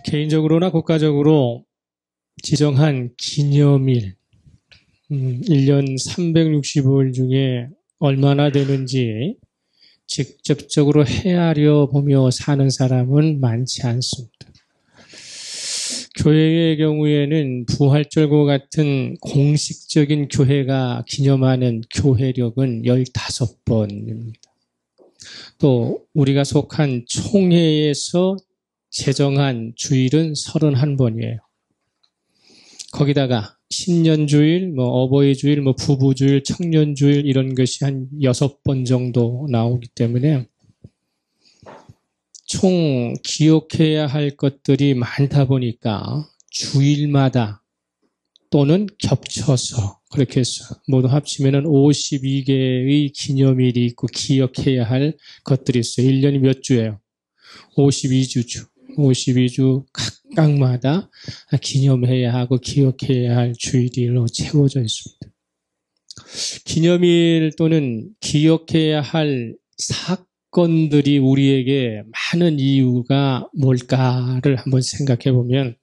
개인적으로나 국가적으로 지정한 기념일, 1년 365일 중에 얼마나 되는지 직접적으로 헤아려 보며 사는 사람은 많지 않습니다. 교회의 경우에는 부활절과 같은 공식적인 교회가 기념하는 교회력은 15번입니다. 또 우리가 속한 총회에서 제정한 주일은 31번이에요. 거기다가 신년주일, 어버이주일, 부부주일, 청년주일 이런 것이 한 6번 정도 나오기 때문에 총 기억해야 할 것들이 많다 보니까 주일마다 또는 겹쳐서 그렇게 해서 모두 합치면 52개의 기념일이 있고 기억해야 할 것들이 있어요. 1년이 몇 주예요? 52주죠. 52주 각각마다 기념해야 하고 기억해야 할 주일로 채워져 있습니다. 기념일 또는 기억해야 할 사건들이 우리에게 많은 이유가 뭘까를 한번 생각해 보면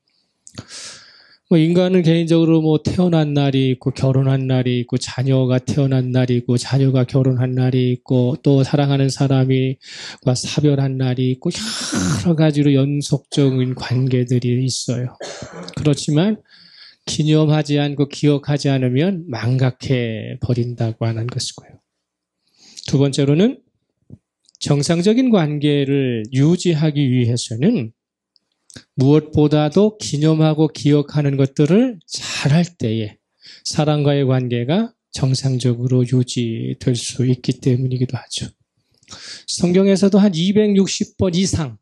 인간은 개인적으로 태어난 날이 있고 결혼한 날이 있고 자녀가 태어난 날이 있고 자녀가 결혼한 날이 있고 또 사랑하는 사람이 사별한 날이 있고 여러 가지로 연속적인 관계들이 있어요. 그렇지만 기념하지 않고 기억하지 않으면 망각해 버린다고 하는 것이고요. 두 번째로는 정상적인 관계를 유지하기 위해서는 무엇보다도 기념하고 기억하는 것들을 잘할 때에 사람과의 관계가 정상적으로 유지될 수 있기 때문이기도 하죠. 성경에서도 한 260번 이상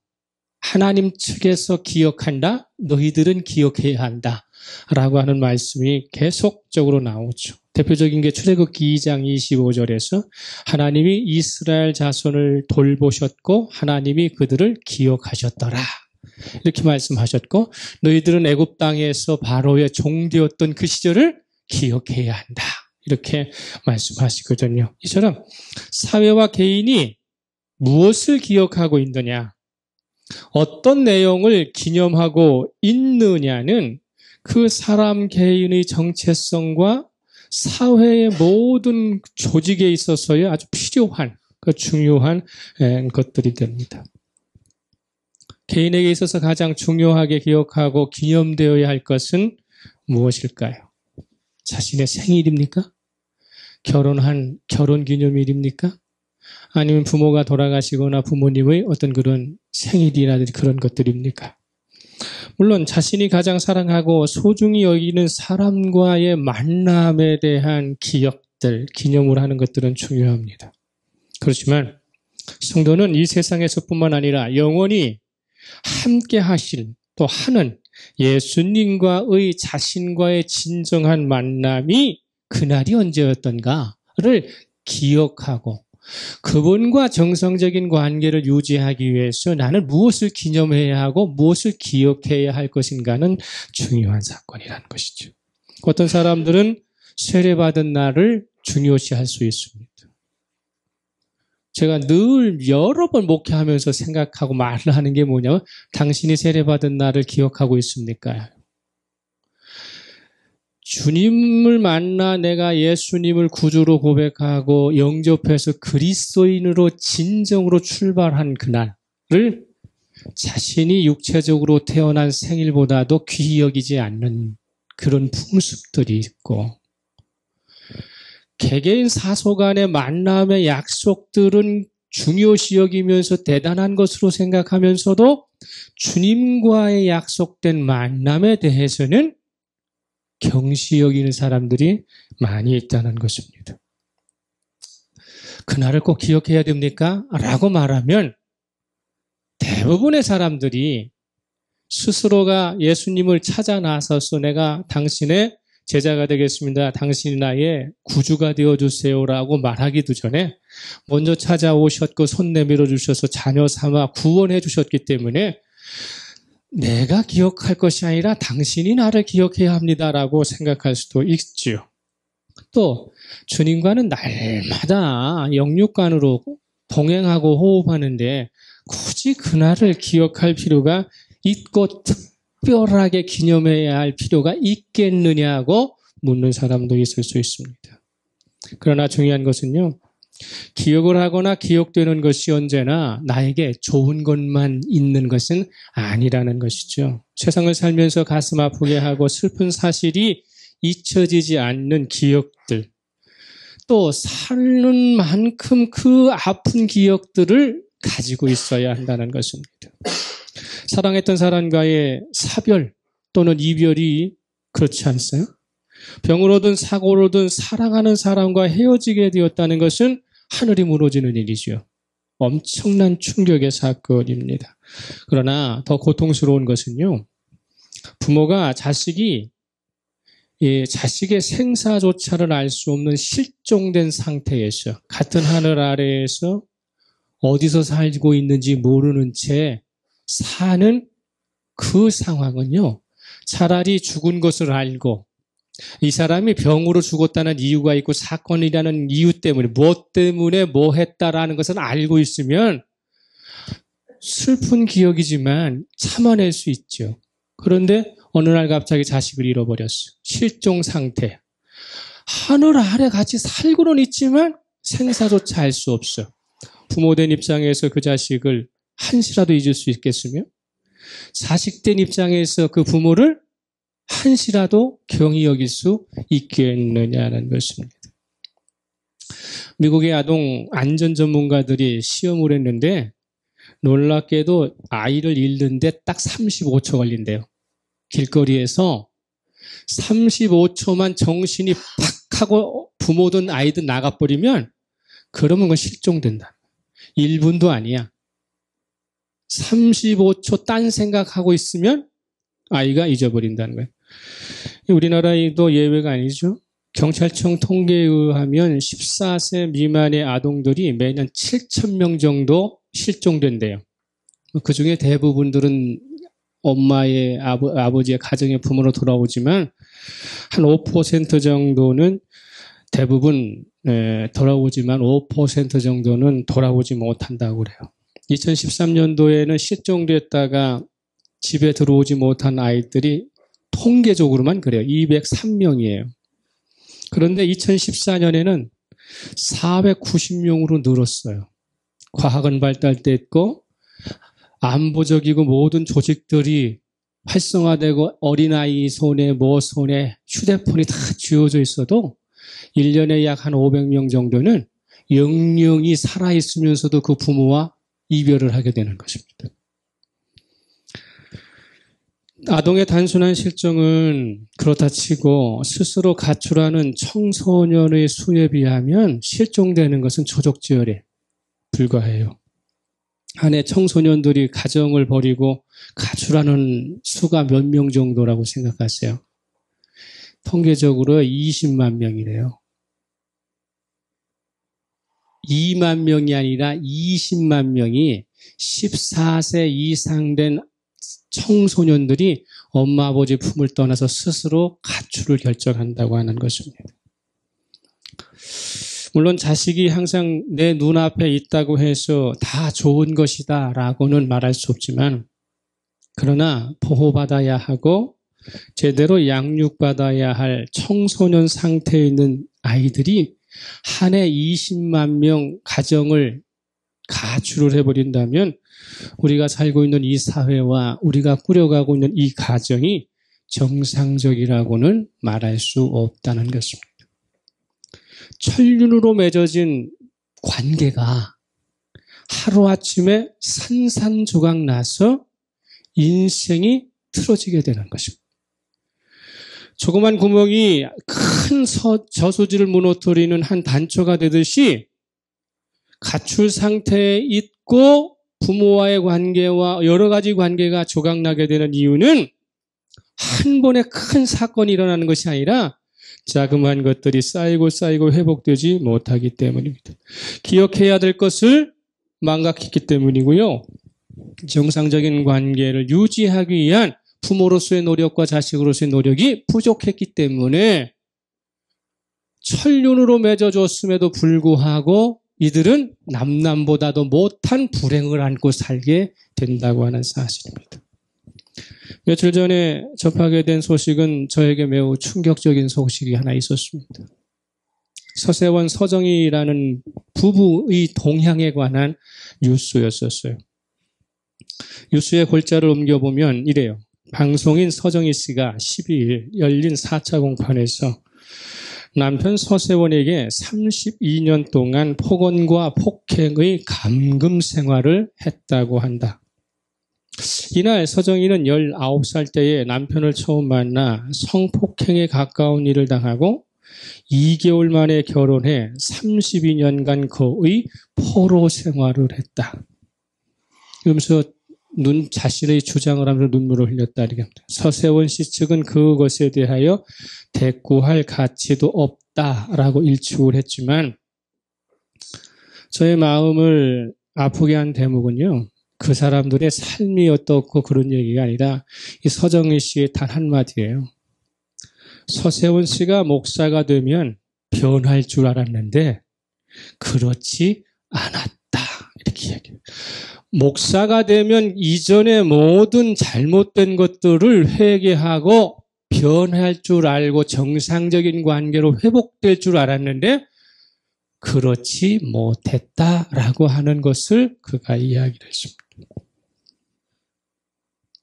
하나님 측에서 기억한다, 너희들은 기억해야 한다 라고 하는 말씀이 계속적으로 나오죠. 대표적인 게 출애굽기 2장 25절에서 하나님이 이스라엘 자손을 돌보셨고 하나님이 그들을 기억하셨더라. 이렇게 말씀하셨고 너희들은 애굽 땅에서 바로의 종되었던 그 시절을 기억해야 한다. 이렇게 말씀하시거든요. 이처럼 사회와 개인이 무엇을 기억하고 있느냐, 어떤 내용을 기념하고 있느냐는 그 사람 개인의 정체성과 사회의 모든 조직에 있어서의 아주 필요한, 중요한 것들이 됩니다. 개인에게 있어서 가장 중요하게 기억하고 기념되어야 할 것은 무엇일까요? 자신의 생일입니까? 결혼 기념일입니까? 아니면 부모가 돌아가시거나 부모님의 어떤 그런 생일이라든지 그런 것들입니까? 물론 자신이 가장 사랑하고 소중히 여기는 사람과의 만남에 대한 기억들, 기념을 하는 것들은 중요합니다. 그렇지만 성도는 이 세상에서뿐만 아니라 영원히 함께 하실 또 하는 예수님과의 자신과의 진정한 만남이 그날이 언제였던가를 기억하고 그분과 정상적인 관계를 유지하기 위해서 나는 무엇을 기념해야 하고 무엇을 기억해야 할 것인가는 중요한 사건이라는 것이죠. 어떤 사람들은 세례받은 날을 중요시할 수 있습니다. 제가 늘 여러 번 목회하면서 생각하고 말을 하는 게 뭐냐면 당신이 세례받은 날을 기억하고 있습니까? 주님을 만나 내가 예수님을 구주로 고백하고 영접해서 그리스도인으로 진정으로 출발한 그날을 자신이 육체적으로 태어난 생일보다도 귀히 여기지 않는 그런 풍습들이 있고 개개인 사소 간의 만남의 약속들은 중요시 여기면서 대단한 것으로 생각하면서도 주님과의 약속된 만남에 대해서는 경시 여기는 사람들이 많이 있다는 것입니다. 그날을 꼭 기억해야 됩니까? 라고 말하면 대부분의 사람들이 스스로가 예수님을 찾아 나서서 내가 당신의 제자가 되겠습니다. 당신이 나의 구주가 되어주세요라고 말하기도 전에 먼저 찾아오셨고 손 내밀어 주셔서 자녀 삼아 구원해 주셨기 때문에 내가 기억할 것이 아니라 당신이 나를 기억해야 합니다라고 생각할 수도 있죠. 또 주님과는 날마다 영육간으로 동행하고 호흡하는데 굳이 그날을 기억할 필요가 있고 특별하게 기념해야 할 필요가 있겠느냐고 묻는 사람도 있을 수 있습니다. 그러나 중요한 것은요, 기억을 하거나 기억되는 것이 언제나 나에게 좋은 것만 있는 것은 아니라는 것이죠. 세상을 살면서 가슴 아프게 하고 슬픈 사실이 잊혀지지 않는 기억들, 또 사는 만큼 그 아픈 기억들을 가지고 있어야 한다는 것입니다. 사랑했던 사람과의 사별 또는 이별이 그렇지 않습니까? 병으로든 사고로든 사랑하는 사람과 헤어지게 되었다는 것은 하늘이 무너지는 일이죠. 엄청난 충격의 사건입니다. 그러나 더 고통스러운 것은요, 부모가 자식의 생사조차를 알 수 없는 실종된 상태에서 같은 하늘 아래에서 어디서 살고 있는지 모르는 채 사는 그 상황은요, 차라리 죽은 것을 알고 이 사람이 병으로 죽었다는 이유가 있고 사건이라는 이유 때문에 무엇 때문에 뭐 했다라는 것은 알고 있으면 슬픈 기억이지만 참아낼 수 있죠. 그런데 어느 날 갑자기 자식을 잃어버렸어. 실종 상태. 하늘 아래 같이 살고는 있지만 생사조차 알 수 없어. 부모된 입장에서 그 자식을 한시라도 잊을 수 있겠으며 자식된 입장에서 그 부모를 한시라도 경히 여길 수 있겠느냐는 것입니다. 미국의 아동 안전 전문가들이 시험을 했는데 놀랍게도 아이를 잃는데 딱 35초 걸린대요. 길거리에서 35초만 정신이 팍 하고 부모든 아이든 나가버리면 그러면 그건 실종된다. 1분도 아니야. 35초 딴 생각하고 있으면 아이가 잊어버린다는 거예요. 우리나라에도 예외가 아니죠. 경찰청 통계에 의하면 14세 미만의 아동들이 매년 7,000명 정도 실종된대요. 그중에 대부분들은 엄마의 아버지의 가정의 부모로 돌아오지만 한 5% 정도는 대부분 돌아오지만 5% 정도는 돌아오지 못한다고 그래요. 2013년도에는 실종됐다가 집에 들어오지 못한 아이들이 통계적으로만 그래요. 203명이에요. 그런데 2014년에는 490명으로 늘었어요. 과학은 발달됐고 안보적이고 모든 조직들이 활성화되고 어린아이 손에 손에 휴대폰이 다 쥐어져 있어도 1년에 약 한 500명 정도는 영영이 살아있으면서도 그 부모와 이별을 하게 되는 것입니다. 아동의 단순한 실종은 그렇다 치고 스스로 가출하는 청소년의 수에 비하면 실종되는 것은 조족지혈에 불과해요. 한 해 청소년들이 가정을 버리고 가출하는 수가 몇 명 정도라고 생각하세요? 통계적으로 20만 명이래요. 2만 명이 아니라 20만 명이 14세 이상 된 청소년들이 엄마 아버지 품을 떠나서 스스로 가출을 결정한다고 하는 것입니다. 물론 자식이 항상 내 눈앞에 있다고 해서 다 좋은 것이다 라고는 말할 수 없지만 그러나 보호받아야 하고 제대로 양육받아야 할 청소년 상태에 있는 아이들이 한 해 20만 명 가정을 가출을 해버린다면 우리가 살고 있는 이 사회와 우리가 꾸려가고 있는 이 가정이 정상적이라고는 말할 수 없다는 것입니다. 천륜으로 맺어진 관계가 하루아침에 산산조각 나서 인생이 틀어지게 되는 것입니다. 조그만 구멍이 큰 저수지를 무너뜨리는 한 단초가 되듯이 가출 상태에 있고 부모와의 관계와 여러 가지 관계가 조각나게 되는 이유는 한 번에 큰 사건이 일어나는 것이 아니라 자그마한 것들이 쌓이고 회복되지 못하기 때문입니다. 기억해야 될 것을 망각했기 때문이고요. 정상적인 관계를 유지하기 위한 부모로서의 노력과 자식으로서의 노력이 부족했기 때문에 천륜으로 맺어줬음에도 불구하고 이들은 남남보다도 못한 불행을 안고 살게 된다고 하는 사실입니다. 며칠 전에 접하게 된 소식은 저에게 매우 충격적인 소식이 하나 있었습니다. 서세원, 서정희라는 부부의 동향에 관한 뉴스였었어요. 뉴스의 골자를 옮겨보면 이래요. 방송인 서정희 씨가 12일 열린 4차 공판에서 남편 서세원에게 32년 동안 폭언과 폭행의 감금 생활을 했다고 한다. 이날 서정희는 19살 때에 남편을 처음 만나 성폭행에 가까운 일을 당하고 2개월 만에 결혼해 32년간 그의 포로 생활을 했다. 그러면서 자신의 주장을 하면서 눈물을 흘렸다. 서세원 씨 측은 그것에 대하여 대꾸할 가치도 없다라고 일축을 했지만 저의 마음을 아프게 한 대목은요. 그 사람들의 삶이 어떻고 그런 얘기가 아니라 이 서정희 씨의 단 한마디예요. 서세원 씨가 목사가 되면 변할 줄 알았는데 그렇지 않았다. 이렇게 이야기해요. 목사가 되면 이전의 모든 잘못된 것들을 회개하고 변할 줄 알고 정상적인 관계로 회복될 줄 알았는데 그렇지 못했다라고 하는 것을 그가 이야기를 했습니다.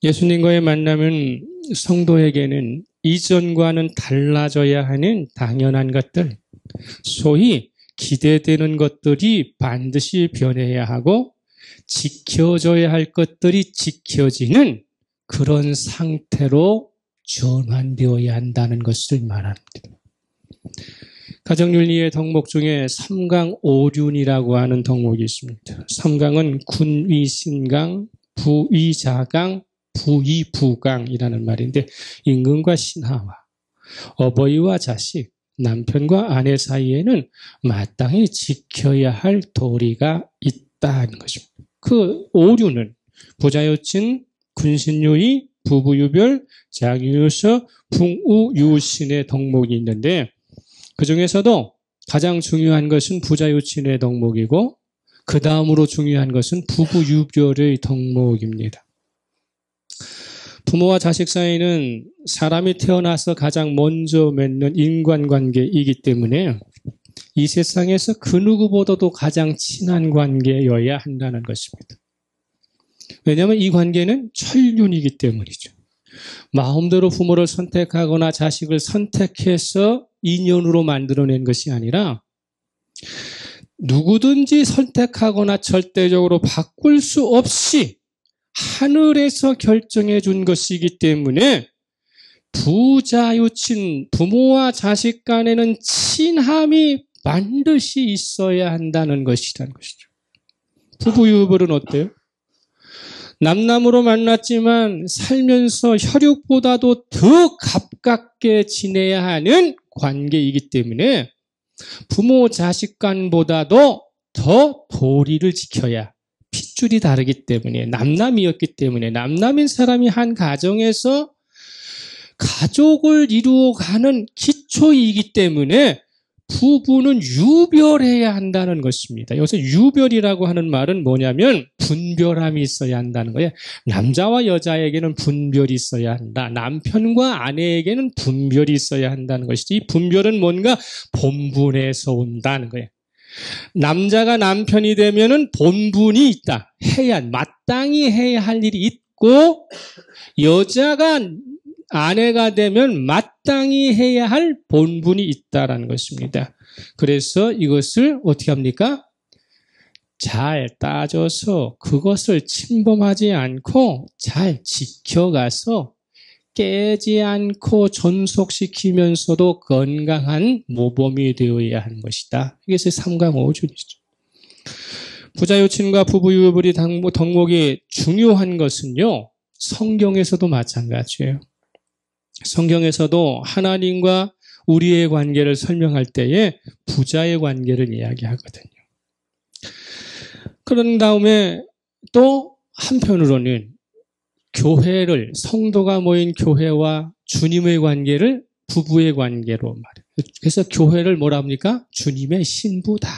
예수님과의 만남은 성도에게는 이전과는 달라져야 하는 당연한 것들, 소위 기대되는 것들이 반드시 변해야 하고 지켜져야 할 것들이 지켜지는 그런 상태로 전환되어야 한다는 것을 말합니다. 가정윤리의 덕목 중에 삼강오륜이라고 하는 덕목이 있습니다. 삼강은 군위신강, 부위자강, 부위부강이라는 말인데 임금과 신하와 어버이와 자식, 남편과 아내 사이에는 마땅히 지켜야 할 도리가 있다는 것입니다. 그 오륜은 부자여친, 군신유의, 부부유별, 장유서, 풍우유신의 덕목이 있는데 그 중에서도 가장 중요한 것은 부자유친의 덕목이고 그 다음으로 중요한 것은 부부유별의 덕목입니다. 부모와 자식 사이는 사람이 태어나서 가장 먼저 맺는 인간관계이기 때문에 이 세상에서 그 누구보다도 가장 친한 관계여야 한다는 것입니다. 왜냐하면 이 관계는 천륜이기 때문이죠. 마음대로 부모를 선택하거나 자식을 선택해서 인연으로 만들어낸 것이 아니라 누구든지 선택하거나 절대적으로 바꿀 수 없이 하늘에서 결정해 준 것이기 때문에 부자유친, 부모와 자식 간에는 친함이 반드시 있어야 한다는 것이라는 것이죠. 부부유별은 어때요? 남남으로 만났지만 살면서 혈육보다도 더 가깝게 지내야 하는 관계이기 때문에 부모 자식 간보다도 더 도리를 지켜야 핏줄이 다르기 때문에 남남이었기 때문에 남남인 사람이 한 가정에서 가족을 이루어가는 기초이기 때문에 부부는 유별해야 한다는 것입니다. 여기서 유별이라고 하는 말은 뭐냐면 분별함이 있어야 한다는 거예요. 남자와 여자에게는 분별이 있어야 한다. 남편과 아내에게는 분별이 있어야 한다는 것이지. 이 분별은 뭔가 본분에서 온다는 거예요. 남자가 남편이 되면은 본분이 있다. 마땅히 해야 할 일이 있고 여자가 아내가 되면 마땅히 해야 할 본분이 있다라는 것입니다. 그래서 이것을 어떻게 합니까? 잘 따져서 그것을 침범하지 않고 잘 지켜가서 깨지 않고 존속시키면서도 건강한 모범이 되어야 하는 것이다. 이것이 삼강오륜이죠. 부자유친과 부부유별이 덕목이 중요한 것은요. 성경에서도 마찬가지예요. 성경에서도 하나님과 우리의 관계를 설명할 때에 부자의 관계를 이야기하거든요. 그런 다음에 또 한편으로는 교회를, 성도가 모인 교회와 주님의 관계를 부부의 관계로 말해요. 그래서 교회를 뭐라 합니까? 주님의 신부다.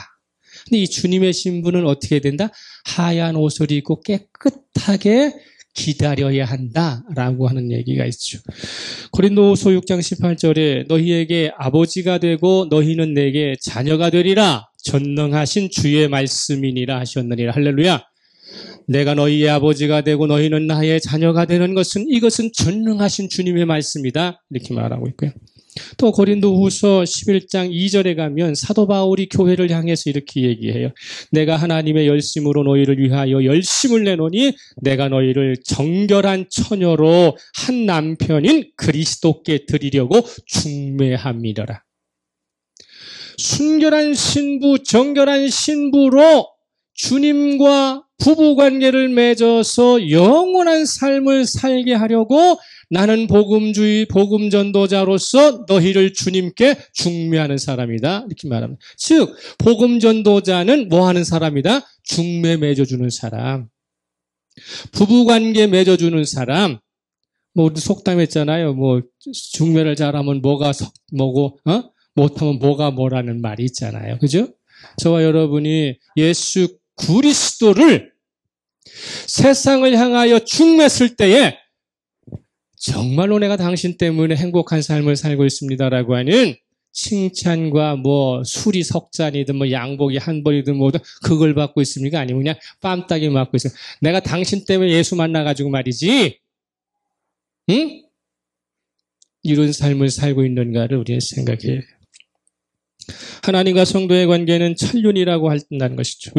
근데 이 주님의 신부는 어떻게 된다? 하얀 옷을 입고 깨끗하게 기다려야 한다라고 하는 얘기가 있죠. 고린도후서 6장 18절에 너희에게 아버지가 되고 너희는 내게 자녀가 되리라 전능하신 주의 말씀이니라 하셨느니라. 할렐루야. 내가 너희의 아버지가 되고 너희는 나의 자녀가 되는 것은 이것은 전능하신 주님의 말씀이다. 이렇게 말하고 있고요. 또 고린도후서 11장 2절에 가면 사도 바울이 교회를 향해서 이렇게 얘기해요. 내가 하나님의 열심으로 너희를 위하여 열심을 내노니 내가 너희를 정결한 처녀로 한 남편인 그리스도께 드리려고 중매함이더라. 순결한 신부, 정결한 신부로 주님과 부부관계를 맺어서 영원한 삶을 살게 하려고 나는 복음주의, 복음전도자로서 너희를 주님께 중매하는 사람이다. 이렇게 말합니다. 즉, 복음전도자는 뭐 하는 사람이다? 중매 맺어주는 사람. 부부관계 맺어주는 사람. 뭐, 속담했잖아요. 뭐, 중매를 잘하면 뭐가 뭐고, 못하면 뭐가 뭐라는 말이 있잖아요. 그죠? 저와 여러분이 예수 그리스도를 세상을 향하여 중매했을 때에 정말로 내가 당신 때문에 행복한 삶을 살고 있습니다라고 하는 칭찬과 뭐 술이 석 잔이든 뭐 양복이 한 벌이든 뭐든 그걸 받고 있습니까? 아니면 그냥 뺨따기 맞고 있어요. 내가 당신 때문에 예수 만나가지고 말이지. 응? 이런 삶을 살고 있는가를 우리는 생각해야 해요. 하나님과 성도의 관계는 천륜이라고 한다는 것이죠.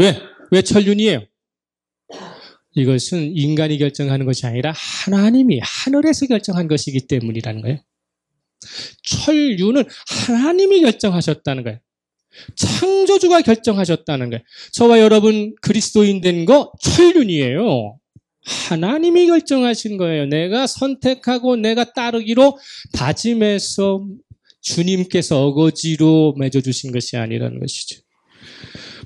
왜 천륜이에요? 이것은 인간이 결정하는 것이 아니라 하나님이 하늘에서 결정한 것이기 때문이라는 거예요. 천륜은 하나님이 결정하셨다는 거예요. 창조주가 결정하셨다는 거예요. 저와 여러분 그리스도인 된 거 천륜이에요. 하나님이 결정하신 거예요. 내가 선택하고 내가 따르기로 다짐해서 주님께서 어거지로 맺어주신 것이 아니라는 것이죠.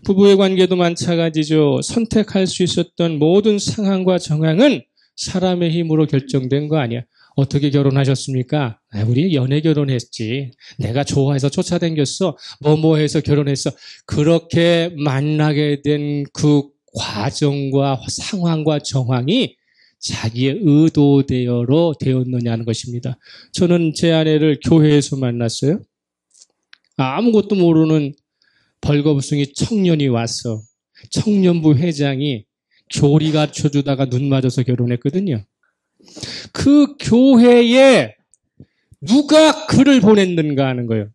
부부의 관계도 마찬가지죠. 선택할 수 있었던 모든 상황과 정황은 사람의 힘으로 결정된 거 아니야. 어떻게 결혼하셨습니까? 우리 연애 결혼했지. 내가 좋아해서 쫓아다녔어. 뭐해서 결혼했어. 그렇게 만나게 된 그 과정과 상황과 정황이 자기의 의도대로 되었느냐는 것입니다. 저는 제 아내를 교회에서 만났어요. 아무것도 모르는 벌거벗은이 청년이 와서 청년부 회장이 교리 가르쳐주다가 눈 맞아서 결혼했거든요. 그 교회에 누가 글을 보냈는가 하는 거예요.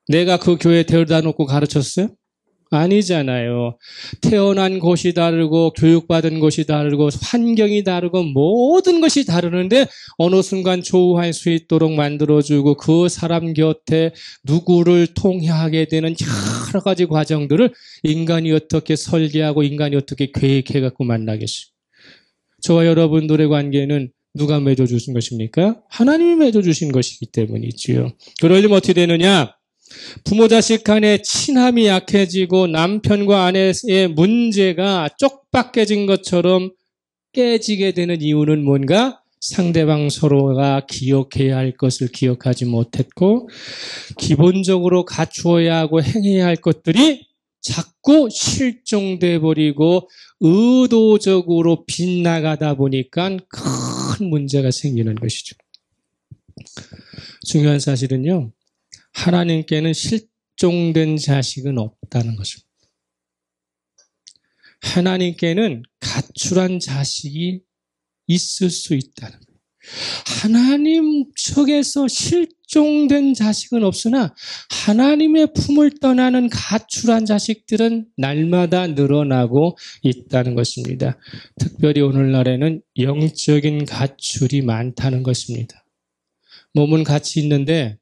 내가 그 교회에 데려다 놓고 가르쳤어요? 아니잖아요. 태어난 곳이 다르고 교육받은 곳이 다르고 환경이 다르고 모든 것이 다르는데 어느 순간 조우할 수 있도록 만들어주고 그 사람 곁에 누구를 통해하게 되는 여러 가지 과정들을 인간이 어떻게 설계하고 인간이 어떻게 계획해갖고 만나겠어요. 저와 여러분들의 관계는 누가 맺어주신 것입니까? 하나님이 맺어주신 것이기 때문이지요. 그러려면 어떻게 되느냐? 부모 자식 간의 친함이 약해지고 남편과 아내의 문제가 쪽박해진 것처럼 깨지게 되는 이유는 뭔가? 상대방 서로가 기억해야 할 것을 기억하지 못했고 기본적으로 갖추어야 하고 행해야 할 것들이 자꾸 실종돼 버리고 의도적으로 빗나가다 보니까 큰 문제가 생기는 것이죠. 중요한 사실은요. 하나님께는 실종된 자식은 없다는 것입니다. 하나님께는 가출한 자식이 있을 수 있다는 거예요. 하나님 측에서 실종된 자식은 없으나 하나님의 품을 떠나는 가출한 자식들은 날마다 늘어나고 있다는 것입니다. 특별히 오늘날에는 영적인 가출이 많다는 것입니다. 몸은 같이 있는데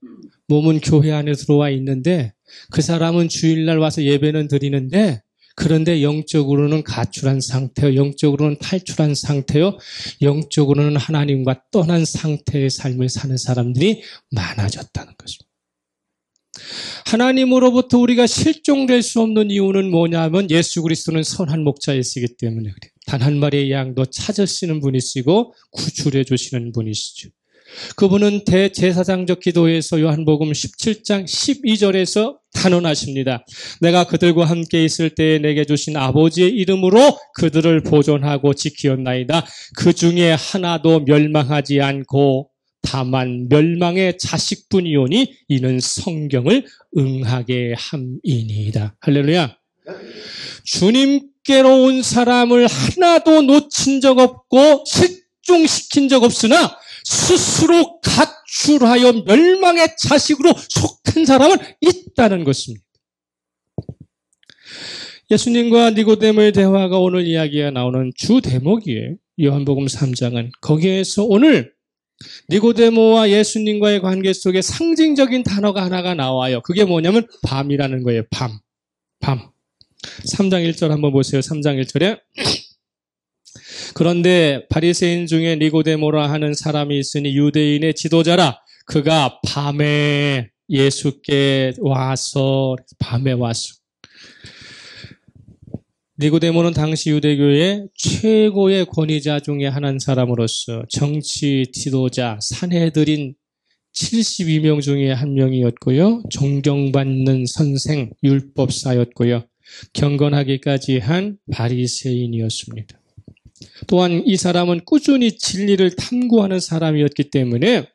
몸은 교회 안에 들어와 있는데 그 사람은 주일날 와서 예배는 드리는데 그런데 영적으로는 가출한 상태요. 영적으로는 탈출한 상태요. 영적으로는 하나님과 떠난 상태의 삶을 사는 사람들이 많아졌다는 것입니다. 하나님으로부터 우리가 실종될 수 없는 이유는 뭐냐면 예수 그리스도는 선한 목자이시기 때문에 그래요. 단 한 마리의 양도 찾으시는 분이시고 구출해 주시는 분이시죠. 그분은 대제사장적 기도에서 요한복음 17장 12절에서 단언하십니다. 내가 그들과 함께 있을 때에 내게 주신 아버지의 이름으로 그들을 보존하고 지키었나이다. 그 중에 하나도 멸망하지 않고 다만 멸망의 자식뿐이오니 이는 성경을 응하게 함이니이다. 할렐루야. 주님께로 온 사람을 하나도 놓친 적 없고 실종시킨 적 없으나 스스로 가출하여 멸망의 자식으로 속한 사람은 있다는 것입니다. 예수님과 니고데모의 대화가 오늘 이야기가 나오는 주 대목이에요. 요한복음 3장은. 거기에서 오늘 니고데모와 예수님과의 관계 속에 상징적인 단어가 하나가 나와요. 그게 뭐냐면 밤이라는 거예요. 밤. 3장 1절 한번 보세요. 3장 1절에 그런데 바리새인 중에 니고데모라 하는 사람이 있으니 유대인의 지도자라. 그가 밤에 예수께 와서 니고데모는 당시 유대교의 최고의 권위자 중에 하나인 사람으로서 정치 지도자 산헤드린 72명 중에 한 명이었고요. 존경받는 선생 율법사였고요. 경건하기까지 한 바리새인이었습니다. 또한 이 사람은 꾸준히 진리를 탐구하는 사람이었기 때문에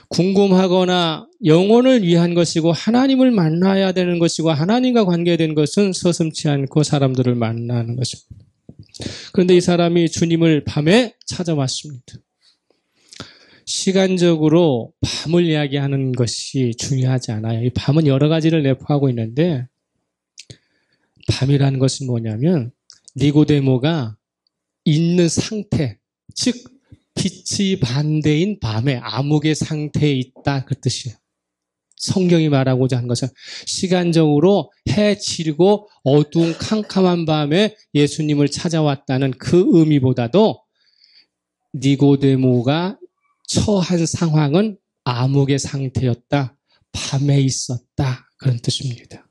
궁금하거나 영혼을 위한 것이고 하나님을 만나야 되는 것이고 하나님과 관계된 것은 서슴지 않고 사람들을 만나는 것입니다. 그런데 이 사람이 주님을 밤에 찾아왔습니다. 시간적으로 밤을 이야기하는 것이 중요하지 않아요. 이 밤은 여러 가지를 내포하고 있는데 밤이라는 것은 뭐냐면 니고데모가 있는 상태, 즉 빛이 반대인 밤에 암흑의 상태에 있다 그 뜻이에요. 성경이 말하고자 하는 것은 시간적으로 해 지르고 어두운 캄캄한 밤에 예수님을 찾아왔다는 그 의미보다도 니고데모가 처한 상황은 암흑의 상태였다. 밤에 있었다. 그런 뜻입니다.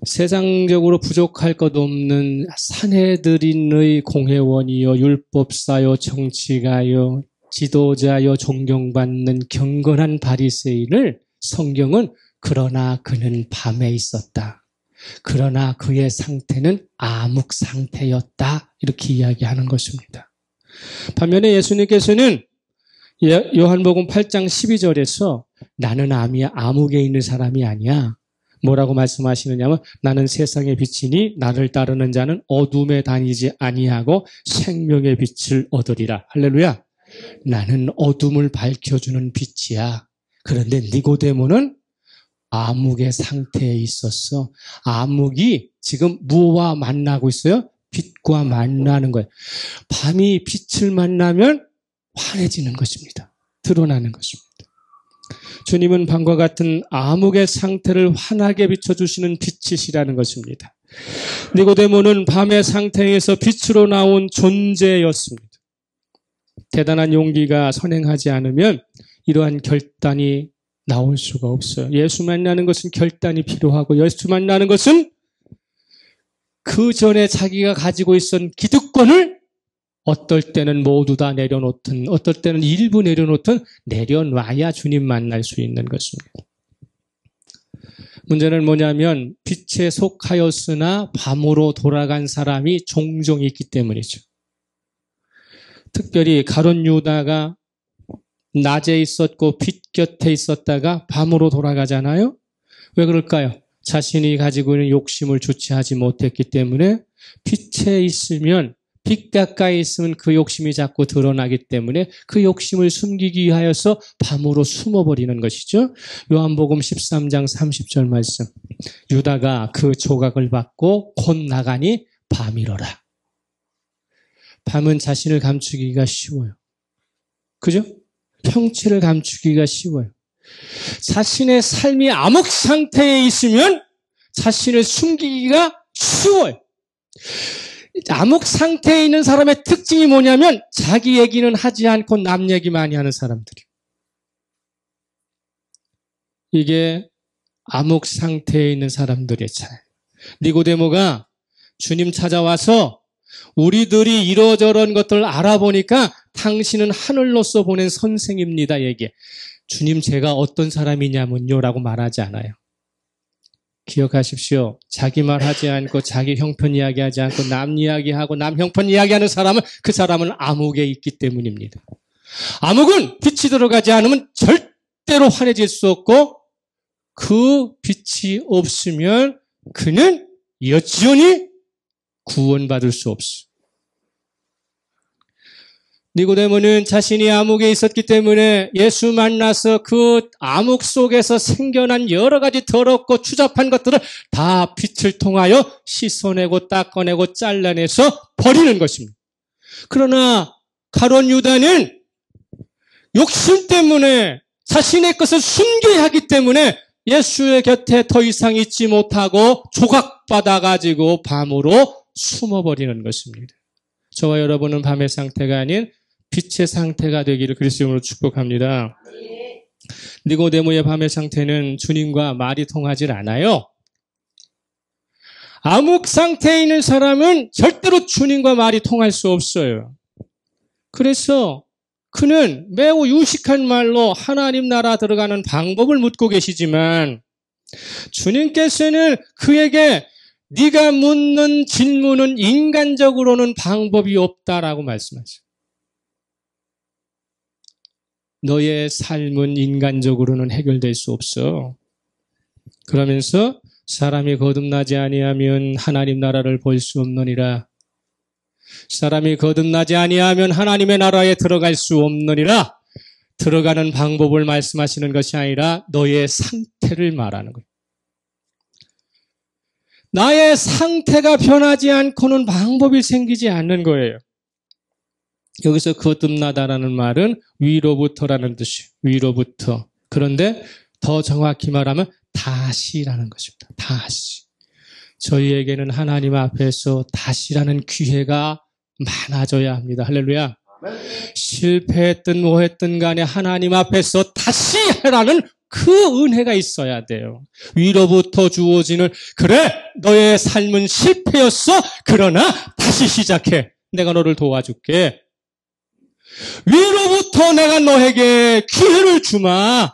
세상적으로 부족할 것 없는 산헤드린의 공회원이요 율법사요 정치가요 지도자요 존경받는 경건한 바리새인을 성경은 그러나 그는 밤에 있었다. 그러나 그의 상태는 암흑 상태였다. 이렇게 이야기하는 것입니다. 반면에 예수님께서는 요한복음 8장 12절에서 나는 암흑에 있는 사람이 아니야. 뭐라고 말씀하시느냐면 나는 세상의 빛이니 나를 따르는 자는 어둠에 다니지 아니하고 생명의 빛을 얻으리라. 할렐루야. 나는 어둠을 밝혀주는 빛이야. 그런데 니고데모는 암흑의 상태에 있었어. 암흑이 지금 무엇과 만나고 있어요? 빛과 만나는 거예요. 밤이 빛을 만나면 환해지는 것입니다. 드러나는 것입니다. 주님은 밤과 같은 암흑의 상태를 환하게 비춰주시는 빛이시라는 것입니다. 니고데모는 밤의 상태에서 빛으로 나온 존재였습니다. 대단한 용기가 선행하지 않으면 이러한 결단이 나올 수가 없어요. 예수 만나는 것은 결단이 필요하고 예수 만나는 것은 그 전에 자기가 가지고 있었던 기득권을 어떨 때는 모두 다 내려놓든 어떨 때는 일부 내려놓든 내려놔야 주님 만날 수 있는 것입니다. 문제는 뭐냐면 빛에 속하였으나 밤으로 돌아간 사람이 종종 있기 때문이죠. 특별히 가룟 유다가 낮에 있었고 빛 곁에 있었다가 밤으로 돌아가잖아요. 왜 그럴까요? 자신이 가지고 있는 욕심을 주체하지 못했기 때문에 빛에 있으면 빛 가까이 있으면 그 욕심이 자꾸 드러나기 때문에 그 욕심을 숨기기 위하여서 밤으로 숨어버리는 것이죠. 요한복음 13장 30절 말씀. 유다가 그 조각을 받고 곧 나가니 밤이러라. 밤은 자신을 감추기가 쉬워요. 그죠? 형체를 감추기가 쉬워요. 자신의 삶이 암흑 상태에 있으면 자신을 숨기기가 쉬워요. 암흑 상태에 있는 사람의 특징이 뭐냐면 자기 얘기는 하지 않고 남 얘기 많이 하는 사람들이에요. 이게 암흑 상태에 있는 사람들의 차이. 니고데모가 주님 찾아와서 우리들이 이러저런 것들 알아보니까 당신은 하늘로서 보낸 선생입니다. 얘기해. 주님 제가 어떤 사람이냐면요 라고 말하지 않아요. 기억하십시오. 자기 말하지 않고 자기 형편 이야기하지 않고 남 이야기하고 남 형편 이야기하는 사람은 그 사람은 암흑에 있기 때문입니다. 암흑은 빛이 들어가지 않으면 절대로 환해질 수 없고 그 빛이 없으면 그는 여전히 구원받을 수 없어. 니고데모는 자신이 암흑에 있었기 때문에 예수 만나서 그 암흑 속에서 생겨난 여러 가지 더럽고 추잡한 것들을 다 빛을 통하여 씻어내고 닦아내고 잘라내서 버리는 것입니다. 그러나 가룟 유다는 욕심 때문에 자신의 것을 숨겨야 하기 때문에 예수의 곁에 더 이상 있지 못하고 조각받아가지고 밤으로 숨어버리는 것입니다. 저와 여러분은 밤의 상태가 아닌 빛의 상태가 되기를 그리스도 이름으로 축복합니다. 니고데모의 밤의 상태는 주님과 말이 통하지 않아요. 암흑 상태에 있는 사람은 절대로 주님과 말이 통할 수 없어요. 그래서 그는 매우 유식한 말로 하나님 나라 들어가는 방법을 묻고 계시지만 주님께서는 그에게 네가 묻는 질문은 인간적으로는 방법이 없다라고 말씀하세요. 너의 삶은 인간적으로는 해결될 수 없어. 그러면서 사람이 거듭나지 아니하면 하나님 나라를 볼 수 없느니라. 사람이 거듭나지 아니하면 하나님의 나라에 들어갈 수 없느니라. 들어가는 방법을 말씀하시는 것이 아니라 너의 상태를 말하는 거예요. 나의 상태가 변하지 않고는 방법이 생기지 않는 거예요. 여기서 거듭나다라는 말은 위로부터라는 뜻이에요. 위로부터. 그런데 더 정확히 말하면 다시라는 것입니다. 다시. 저희에게는 하나님 앞에서 다시라는 기회가 많아져야 합니다. 할렐루야. 실패했든 뭐했든 간에 하나님 앞에서 다시 하라는 그 은혜가 있어야 돼요. 위로부터 주어지는 그래 너의 삶은 실패였어. 그러나 다시 시작해. 내가 너를 도와줄게. 위로부터 내가 너에게 기회를 주마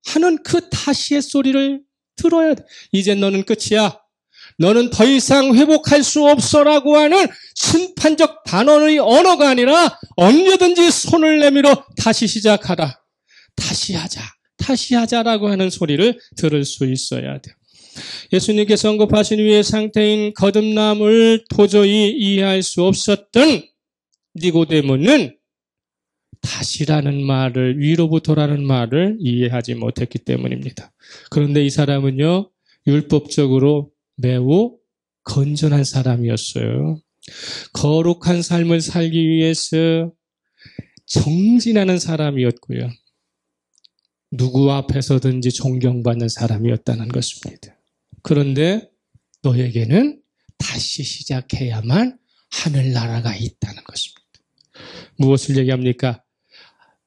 하는 그 다시의 소리를 들어야 돼. 이제 너는 끝이야. 너는 더 이상 회복할 수 없어라고 하는 심판적 단언의 언어가 아니라 언제든지 손을 내밀어 다시 시작하라. 다시 하자. 다시 하자라고 하는 소리를 들을 수 있어야 돼요. 예수님께서 언급하신 위의 상태인 거듭남을 도저히 이해할 수 없었던 니고데모는 다시라는 말을, 위로부터라는 말을 이해하지 못했기 때문입니다. 그런데 이 사람은요, 율법적으로 매우 건전한 사람이었어요. 거룩한 삶을 살기 위해서 정진하는 사람이었고요. 누구 앞에서든지 존경받는 사람이었다는 것입니다. 그런데 너에게는 다시 시작해야만 하늘나라가 있다는 것입니다. 무엇을 얘기합니까?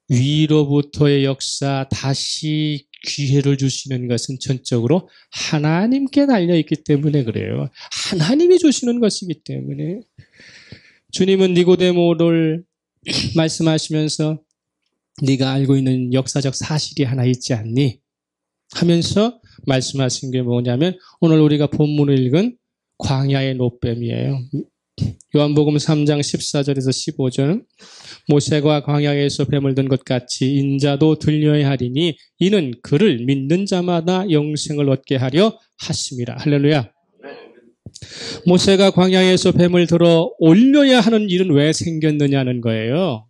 위로부터의 역사, 다시 기회를 주시는 것은 전적으로 하나님께 달려있기 때문에 그래요. 하나님이 주시는 것이기 때문에. 주님은 니고데모를 말씀하시면서 네가 알고 있는 역사적 사실이 하나 있지 않니? 하면서 말씀하신 게 뭐냐면 오늘 우리가 본문을 읽은 광야의 노뱀이에요. 요한복음 3장 14절에서 15절 모세가 광야에서 뱀을 든 것 같이 인자도 들려야 하리니 이는 그를 믿는 자마다 영생을 얻게 하려 하심이라. 할렐루야. 모세가 광야에서 뱀을 들어 올려야 하는 일은 왜 생겼느냐는 거예요.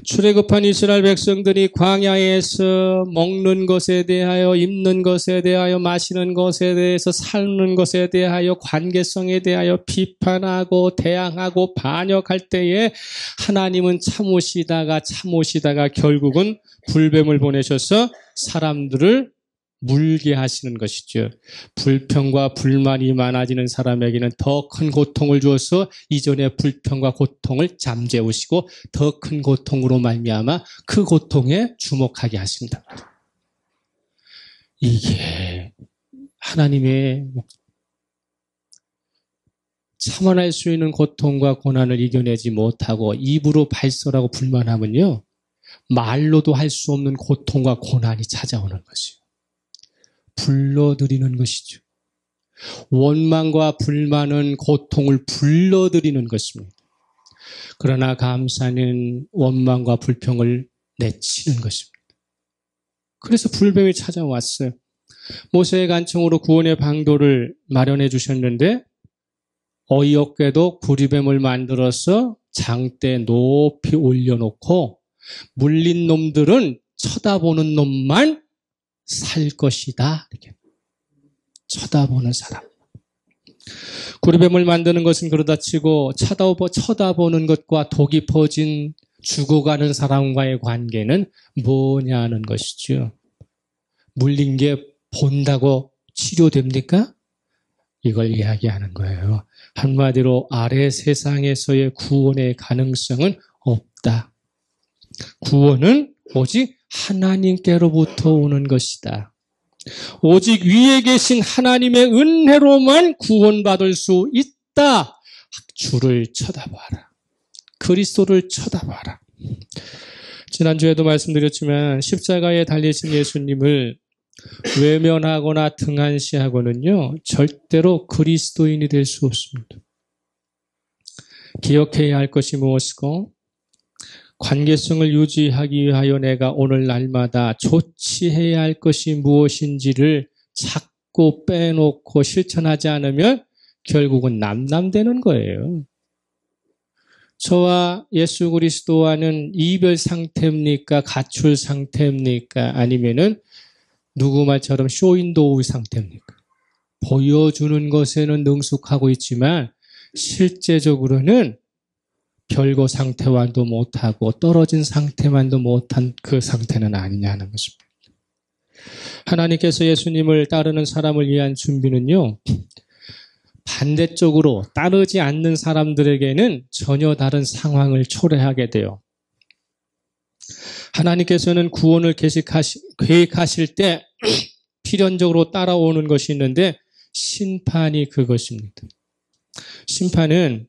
출애굽한 이스라엘 백성들이 광야에서 먹는 것에 대하여, 입는 것에 대하여, 마시는 것에 대해서, 사는 것에 대하여, 관계성에 대하여 비판하고 대항하고 반역할 때에 하나님은 참으시다가 결국은 불뱀을 보내셔서 사람들을 물게 하시는 것이죠. 불평과 불만이 많아지는 사람에게는 더 큰 고통을 주어서 이전의 불평과 고통을 잠재우시고 더 큰 고통으로 말미암아 그 고통에 주목하게 하신다. 이게 하나님의 참아낼 수 있는 고통과 고난을 이겨내지 못하고 입으로 발설하고 불만하면요, 말로도 할 수 없는 고통과 고난이 찾아오는 것이요. 불러들이는 것이죠. 원망과 불만은 고통을 불러들이는 것입니다. 그러나 감사는 원망과 불평을 내치는 것입니다. 그래서 불뱀이 찾아왔어요. 모세의 간청으로 구원의 방도를 마련해 주셨는데 어이없게도 구리뱀을 만들어서 장대에 높이 올려놓고 물린 놈들은 쳐다보는 놈만 살 것이다. 이렇게. 쳐다보는 사람. 구리뱀을 만드는 것은 그러다 치고 쳐다보는 것과 독이 퍼진 죽어가는 사람과의 관계는 뭐냐는 것이죠. 물린 게 본다고 치료됩니까? 이걸 이야기하는 거예요. 한마디로 아래 세상에서의 구원의 가능성은 없다. 구원은 오직 하나님께로부터 오는 것이다. 오직 위에 계신 하나님의 은혜로만 구원받을 수 있다. 주를 쳐다봐라. 그리스도를 쳐다봐라. 지난주에도 말씀드렸지만 십자가에 달리신 예수님을 외면하거나 등한시하고는요, 절대로 그리스도인이 될 수 없습니다. 기억해야 할 것이 무엇이고 관계성을 유지하기 위하여 내가 오늘 날마다 조치해야 할 것이 무엇인지를 자꾸 빼놓고 실천하지 않으면 결국은 남남되는 거예요. 저와 예수 그리스도와는 이별 상태입니까? 가출 상태입니까? 아니면은 누구 말처럼 쇼윈도우 상태입니까? 보여주는 것에는 능숙하고 있지만 실제적으로는 별거 상태와도 못하고 떨어진 상태만도 못한 그 상태는 아니냐는 것입니다. 하나님께서 예수님을 따르는 사람을 위한 준비는요, 반대쪽으로 따르지 않는 사람들에게는 전혀 다른 상황을 초래하게 돼요. 하나님께서는 구원을 계획하실 때 필연적으로 따라오는 것이 있는데 심판이 그것입니다. 심판은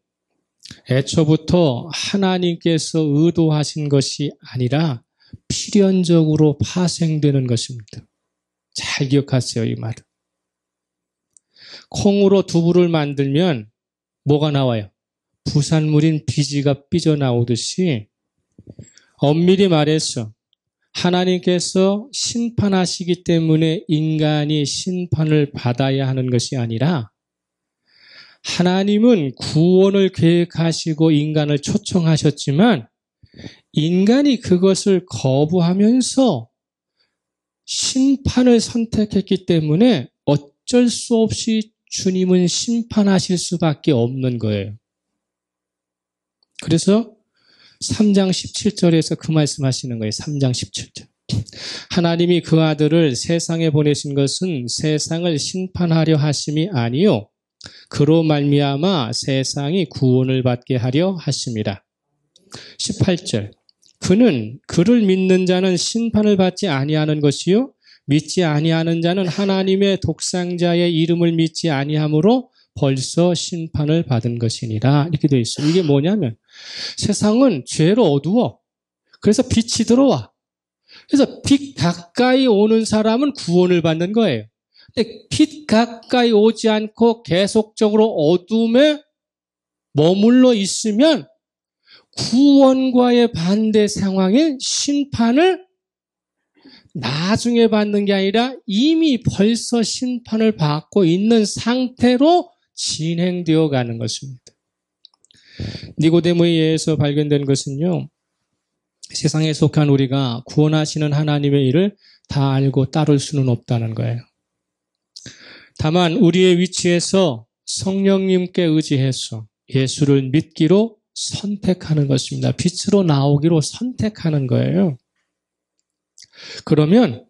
애초부터 하나님께서 의도하신 것이 아니라 필연적으로 파생되는 것입니다. 잘 기억하세요, 이 말은. 콩으로 두부를 만들면 뭐가 나와요? 부산물인 비지가 삐져나오듯이 엄밀히 말해서 하나님께서 심판하시기 때문에 인간이 심판을 받아야 하는 것이 아니라 하나님은 구원을 계획하시고 인간을 초청하셨지만 인간이 그것을 거부하면서 심판을 선택했기 때문에 어쩔 수 없이 주님은 심판하실 수밖에 없는 거예요. 그래서 3장 17절에서 그 말씀하시는 거예요. 3장 17절. 하나님이 그 아들을 세상에 보내신 것은 세상을 심판하려 하심이 아니요 그로 말미암아 세상이 구원을 받게 하려 하심이라. 18절. 그는 그를 믿는 자는 심판을 받지 아니하는 것이요 믿지 아니하는 자는 하나님의 독생자의 이름을 믿지 아니하므로 벌써 심판을 받은 것이니라. 이렇게 되어 있어요. 이게 뭐냐면 세상은 죄로 어두워. 그래서 빛이 들어와. 그래서 빛 가까이 오는 사람은 구원을 받는 거예요. 근데 빛 가까이 오지 않고 계속적으로 어둠에 머물러 있으면 구원과의 반대 상황에 심판을 나중에 받는 게 아니라 이미 벌써 심판을 받고 있는 상태로 진행되어 가는 것입니다. 니고데모에 의해서 발견된 것은요, 세상에 속한 우리가 구원하시는 하나님의 일을 다 알고 따를 수는 없다는 거예요. 다만 우리의 위치에서 성령님께 의지해서 예수를 믿기로 선택하는 것입니다. 빛으로 나오기로 선택하는 거예요. 그러면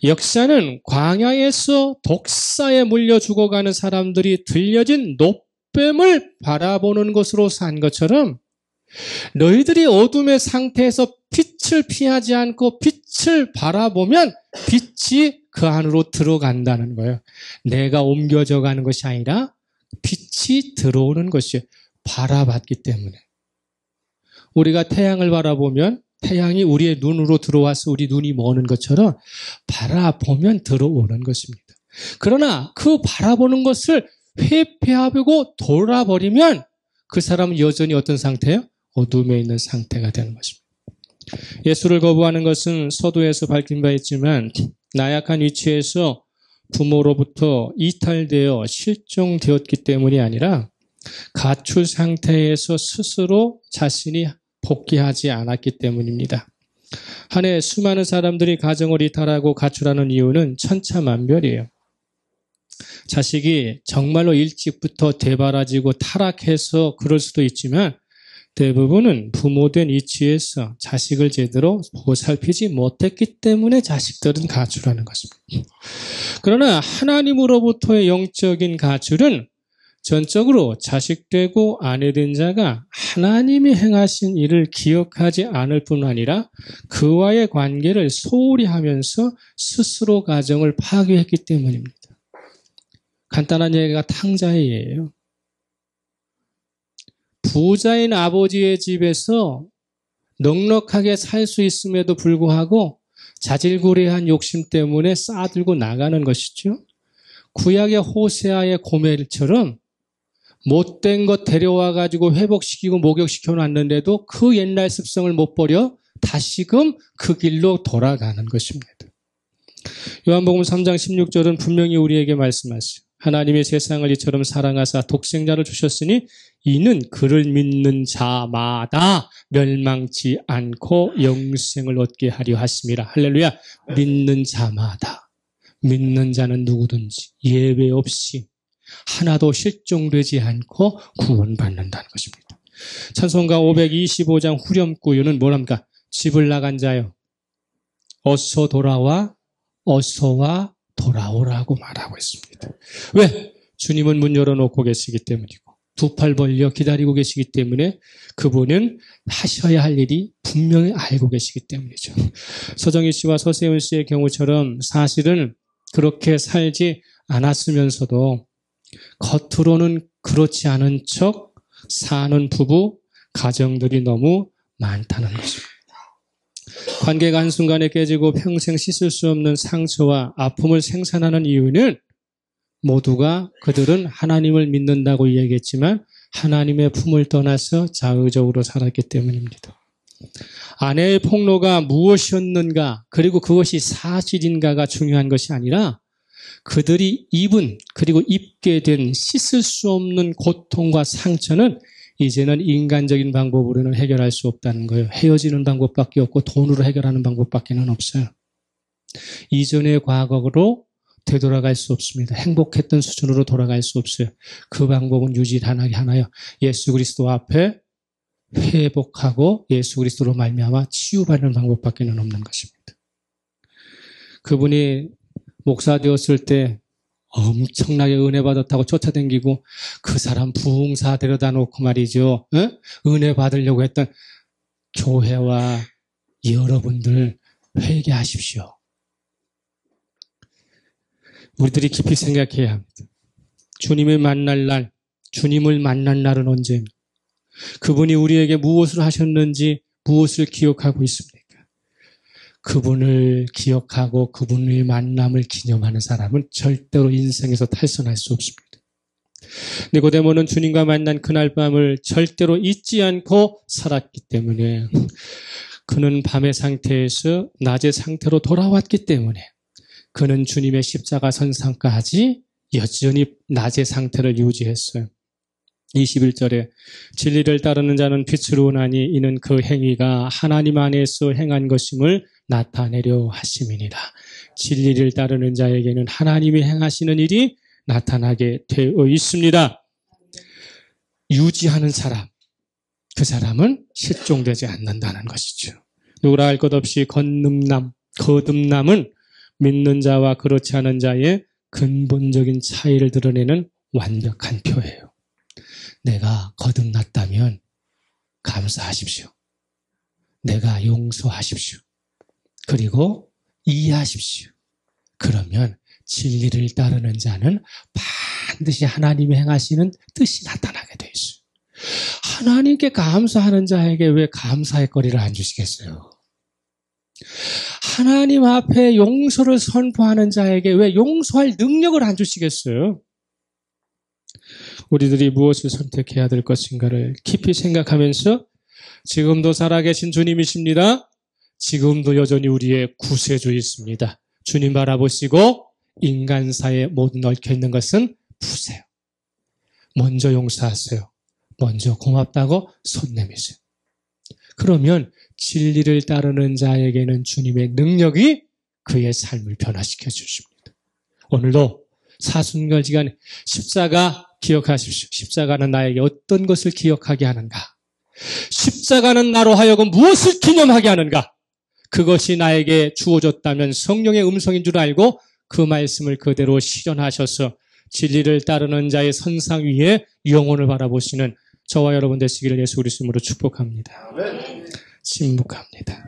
역사는 광야에서 독사에 물려 죽어가는 사람들이 들려진 놋뱀을 바라보는 것으로 산 것처럼 너희들이 어둠의 상태에서 빛을 피하지 않고 빛을 바라보면 빛이 그 안으로 들어간다는 거예요. 내가 옮겨져 가는 것이 아니라 빛이 들어오는 것이에요. 바라봤기 때문에. 우리가 태양을 바라보면 태양이 우리의 눈으로 들어와서 우리 눈이 머는 것처럼 바라보면 들어오는 것입니다. 그러나 그 바라보는 것을 회피하고 돌아버리면 그 사람은 여전히 어떤 상태예요? 어둠에 있는 상태가 되는 것입니다. 예수를 거부하는 것은 서두에서 밝힌 바 있지만 나약한 위치에서 부모로부터 이탈되어 실종되었기 때문이 아니라 가출 상태에서 스스로 자신이 복귀하지 않았기 때문입니다. 한 해 수많은 사람들이 가정을 이탈하고 가출하는 이유는 천차만별이에요. 자식이 정말로 일찍부터 되바라지고 타락해서 그럴 수도 있지만 대부분은 부모된 위치에서 자식을 제대로 보살피지 못했기 때문에 자식들은 가출하는 것입니다. 그러나 하나님으로부터의 영적인 가출은 전적으로 자식되고 아내된 자가 하나님이 행하신 일을 기억하지 않을 뿐 아니라 그와의 관계를 소홀히 하면서 스스로 가정을 파괴했기 때문입니다. 간단한 얘기가 탕자의 예예요. 부자인 아버지의 집에서 넉넉하게 살 수 있음에도 불구하고 자질구레한 욕심 때문에 싸들고 나가는 것이죠. 구약의 호세아의 고멜처럼 못된 것 데려와가지고 회복시키고 목욕시켜 놨는데도 그 옛날 습성을 못 버려 다시금 그 길로 돌아가는 것입니다. 요한복음 3장 16절은 분명히 우리에게 말씀하시죠. 하나님이 세상을 이처럼 사랑하사 독생자를 주셨으니 이는 그를 믿는 자마다 멸망치 않고 영생을 얻게 하려 하심이라. 할렐루야. 믿는 자마다. 믿는 자는 누구든지 예외 없이 하나도 실종되지 않고 구원받는다는 것입니다. 찬송가 525장 후렴구유는 뭐랍니까? 집을 나간 자여 어서 돌아와 어서와 돌아오라고 말하고 있습니다. 왜? 주님은 문 열어놓고 계시기 때문이고 두 팔 벌려 기다리고 계시기 때문에 그분은 하셔야 할 일이 분명히 알고 계시기 때문이죠. 서정희 씨와 서세훈 씨의 경우처럼 사실은 그렇게 살지 않았으면서도 겉으로는 그렇지 않은 척 사는 부부, 가정들이 너무 많다는 것입니다. 관계가 한순간에 깨지고 평생 씻을 수 없는 상처와 아픔을 생산하는 이유는 모두가 그들은 하나님을 믿는다고 이야기했지만 하나님의 품을 떠나서 자의적으로 살았기 때문입니다. 아내의 폭로가 무엇이었는가 그리고 그것이 사실인가가 중요한 것이 아니라 그들이 입은 그리고 입게 된 씻을 수 없는 고통과 상처는 이제는 인간적인 방법으로는 해결할 수 없다는 거예요. 헤어지는 방법밖에 없고 돈으로 해결하는 방법밖에는 없어요. 이전의 과거로 되돌아갈 수 없습니다. 행복했던 수준으로 돌아갈 수 없어요. 그 방법은 유일하게 하나요. 예수 그리스도 앞에 회복하고 예수 그리스도로 말미암아 치유받는 방법밖에는 없는 것입니다. 그분이 목사 되었을 때 엄청나게 은혜 받았다고 쫓아다니고 그 사람 부흥사 데려다 놓고 말이죠. 은혜 받으려고 했던 교회와 여러분들 회개하십시오. 우리들이 깊이 생각해야 합니다. 주님을 만날 날, 주님을 만난 날은 언제입니까? 그분이 우리에게 무엇을 하셨는지 무엇을 기억하고 있습니까? 그분을 기억하고 그분의 만남을 기념하는 사람은 절대로 인생에서 탈선할 수 없습니다. 니고데모는 주님과 만난 그날 밤을 절대로 잊지 않고 살았기 때문에 그는 밤의 상태에서 낮의 상태로 돌아왔기 때문에 그는 주님의 십자가 선상까지 여전히 낮의 상태를 유지했어요. 21절에 진리를 따르는 자는 빛으로 오나니 이는 그 행위가 하나님 안에서 행한 것임을 나타내려 하심이니라. 진리를 따르는 자에게는 하나님이 행하시는 일이 나타나게 되어 있습니다. 유지하는 사람, 그 사람은 실종되지 않는다는 것이죠. 누구라 할 것 없이 거듭남은 믿는 자와 그렇지 않은 자의 근본적인 차이를 드러내는 완벽한 표예요. 내가 거듭났다면 감사하십시오. 내가 용서하십시오. 그리고 이해하십시오. 그러면 진리를 따르는 자는 반드시 하나님이 행하시는 뜻이 나타나게 돼 있어요. 하나님께 감사하는 자에게 왜 감사의 거리를 안 주시겠어요? 하나님 앞에 용서를 선포하는 자에게 왜 용서할 능력을 안 주시겠어요? 우리들이 무엇을 선택해야 될 것인가를 깊이 생각하면서 지금도 살아계신 주님이십니다. 지금도 여전히 우리의 구세주이십니다. 주님 바라보시고 인간사에 모두 얽혀있는 것은 푸세요. 먼저 용서하세요. 먼저 고맙다고 손 내미세요. 그러면 진리를 따르는 자에게는 주님의 능력이 그의 삶을 변화시켜 주십니다. 오늘도 사순절기간 십자가 기억하십시오. 십자가는 나에게 어떤 것을 기억하게 하는가? 십자가는 나로 하여금 무엇을 기념하게 하는가? 그것이 나에게 주어졌다면 성령의 음성인 줄 알고 그 말씀을 그대로 실현하셔서 진리를 따르는 자의 선상 위에 영혼을 바라보시는 저와 여러분 되시기를 예수 그리스도 이름으로 축복합니다. 침묵합니다.